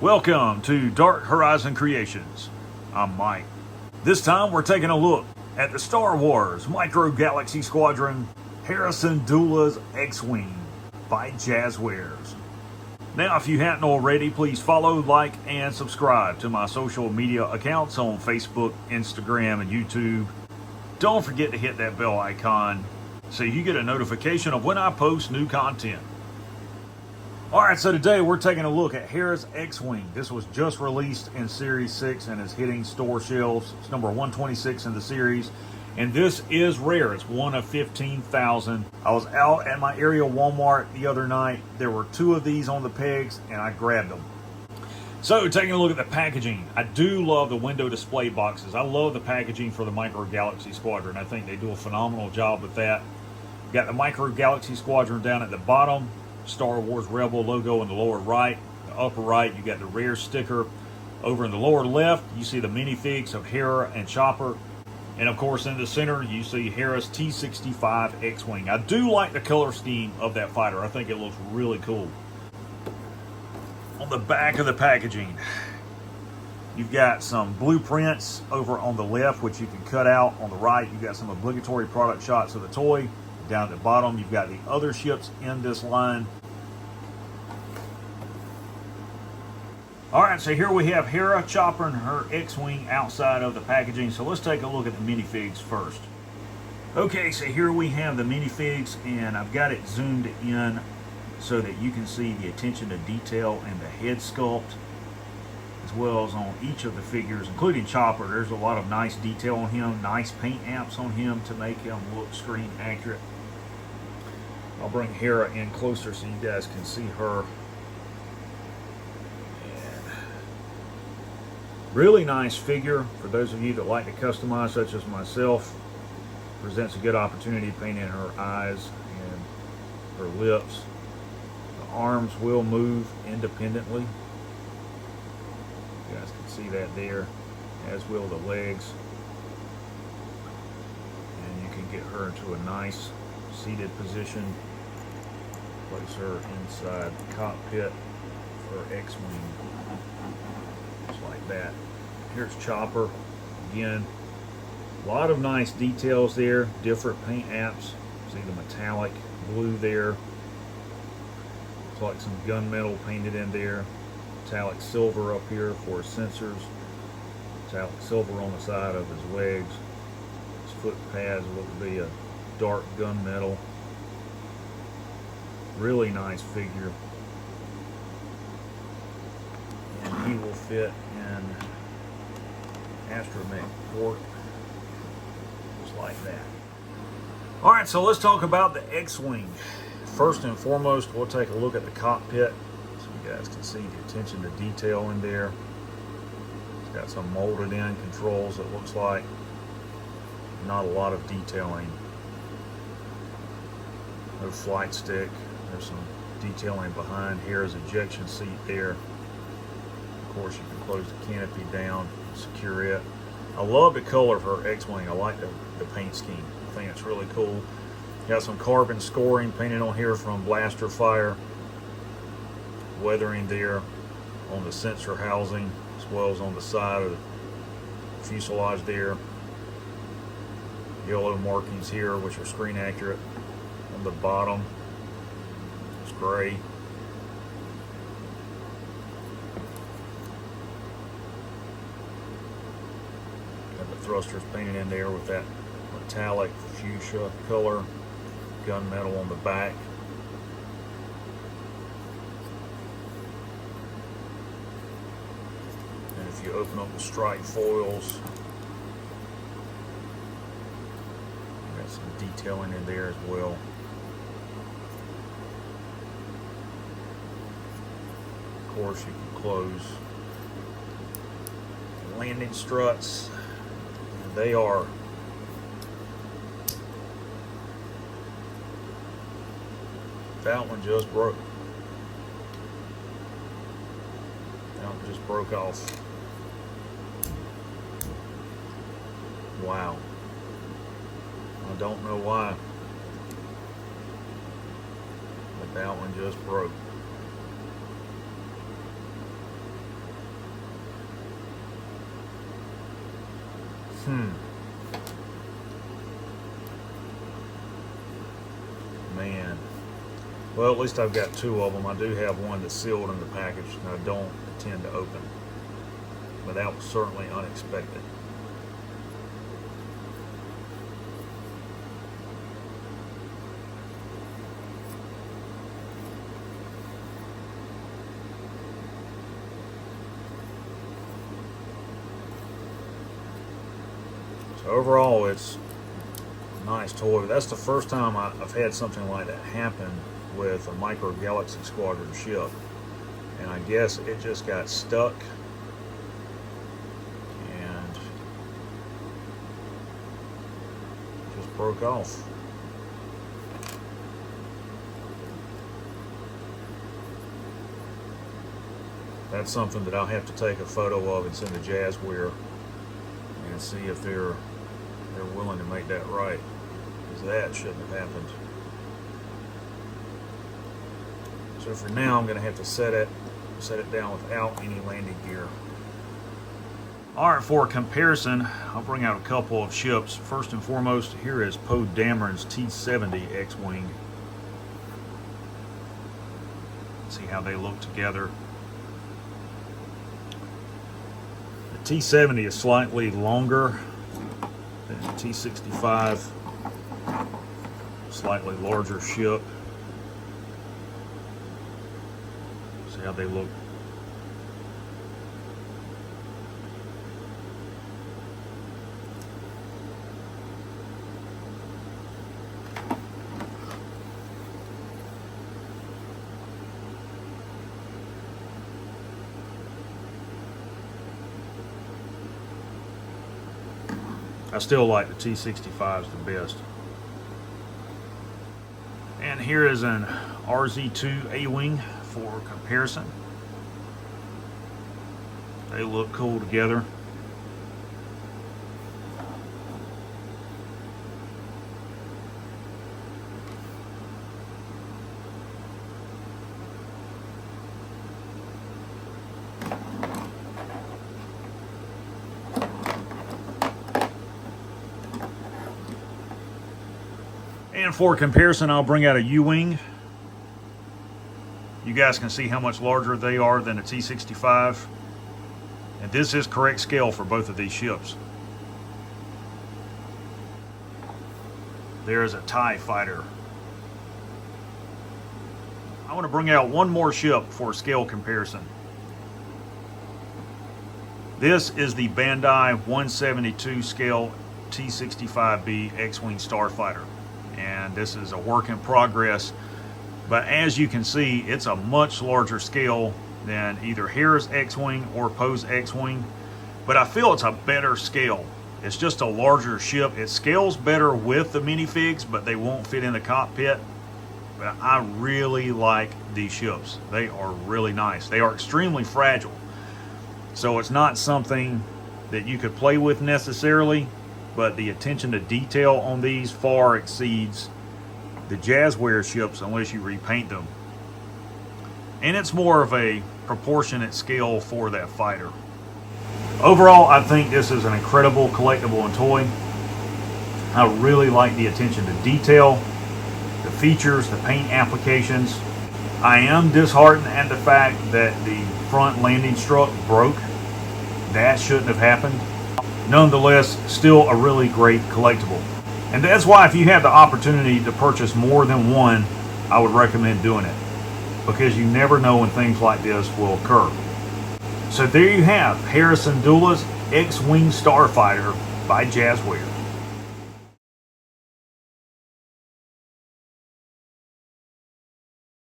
Welcome to Dark Horizon Creations. I'm Mike. This time we're taking a look at the Star Wars Micro Galaxy Squadron Hera Syndulla's X-Wing by Jazzwares. Now, if you haven't already, please follow, like, and subscribe to my social media accounts on Facebook, Instagram, and YouTube. Don't forget to hit that bell icon so you get a notification of when I post new content. Alright, so today we're taking a look at Hera's X-Wing. This was just released in Series 6 and is hitting store shelves. It's number 126 in the series. And this is rare. It's one of 15,000. I was out at my area Walmart the other night. There were 2 of these on the pegs and I grabbed them. So, taking a look at the packaging. I do love the window display boxes. I love the packaging for the Micro Galaxy Squadron. I think they do a phenomenal job with that. Got the Micro Galaxy Squadron down at the bottom. Star Wars Rebel logo in the lower right. The upper right, you got the rare sticker. Over in the lower left, you see the minifigs of Hera and Chopper. And of course, in the center, you see Hera's T-65 X-Wing. I do like the color scheme of that fighter. I think it looks really cool. On the back of the packaging, you've got some blueprints over on the left, which you can cut out. On the right, you've got some obligatory product shots of the toy. Down at the bottom, you've got the other ships in this line. Alright, so here we have Hera, Chopper, and her X-Wing outside of the packaging. So let's take a look at the minifigs first. Okay, so here we have the minifigs, and I've got it zoomed in so that you can see the attention to detail and the head sculpt, as well as on each of the figures, including Chopper. There's a lot of nice detail on him, nice paint apps on him to make him look screen accurate. I'll bring Hera in closer so you guys can see her. Really nice figure for those of you that like to customize, such as myself. Presents a good opportunity painting her eyes and her lips. The arms will move independently. You guys can see that there, as will the legs. And you can get her into a nice seated position. Place her inside the cockpit for X-Wing. Like that. Here's Chopper. Again, a lot of nice details there, different paint apps. See the metallic blue there. Looks like some gunmetal painted in there. Metallic silver up here for his sensors. Metallic silver on the side of his legs. His foot pads look to be a dark gunmetal. Really nice figure. And he will fit in astromech port, just like that. Alright, so let's talk about the X-Wing. First and foremost, we'll take a look at the cockpit so you guys can see the attention to detail in there. It's got some molded in controls, it looks like. Not a lot of detailing. No flight stick. There's some detailing behind Hera's ejection seat there. Of course, you can close the canopy down, secure it. I love the color of her X-Wing. I like the paint scheme. I think it's really cool. Got some carbon scoring painted on here from blaster fire. Weathering there on the sensor housing, as well as on the side of the fuselage there. Yellow markings here, which are screen accurate. On the bottom, it's gray. Thrusters painted in there with that metallic fuchsia color, gunmetal on the back. And if you open up the strike foils, got some detailing in there as well. Of course, you can close the landing struts. They are that one just broke. That one just broke off. Wow. I don't know why, but that one just broke. Man. Well, at least I've got two of them. I do have one that's sealed in the package and I don't intend to open. But that was certainly unexpected. So overall, it's a nice toy. That's the first time I've had something like that happen with a Micro Galaxy Squadron ship. And I guess it just got stuck and just broke off. That's something that I'll have to take a photo of and send to Jazzware and see if they're willing to make that right, because that shouldn't have happened. So for now, I'm going to have to set it down without any landing gear. All right, for comparison, I'll bring out a couple of ships. First and foremost, here is Poe Dameron's T-70 X-Wing. See how they look together. The T-70 is slightly longer than the T-65, slightly larger ship. See how they look. I still like the T-65s the best. And here is an RZ-2 A-Wing for comparison. They look cool together. And for comparison, I'll bring out a U-Wing. You guys can see how much larger they are than a T-65. And this is correct scale for both of these ships. There's a TIE fighter. I want to bring out one more ship for scale comparison. This is the Bandai 172 scale T-65B X-Wing Starfighter. And this is a work in progress, but as you can see, it's a much larger scale than either Hera's X-Wing or Poe's X-Wing, but I feel it's a better scale. It's just a larger ship. It scales better with the minifigs, but they won't fit in the cockpit. But I really like these ships. They are really nice. They are extremely fragile, so it's not something that you could play with necessarily, but the attention to detail on these far exceeds the Jazzware ships unless you repaint them. And it's more of a proportionate scale for that fighter. Overall, I think this is an incredible collectible and toy. I really like the attention to detail, the features, the paint applications. I am disheartened at the fact that the front landing strut broke. That shouldn't have happened. Nonetheless, still a really great collectible. And that's why if you have the opportunity to purchase more than one, I would recommend doing it, because you never know when things like this will occur. So there you have Hera Syndulla's X-Wing Starfighter by Jazzware.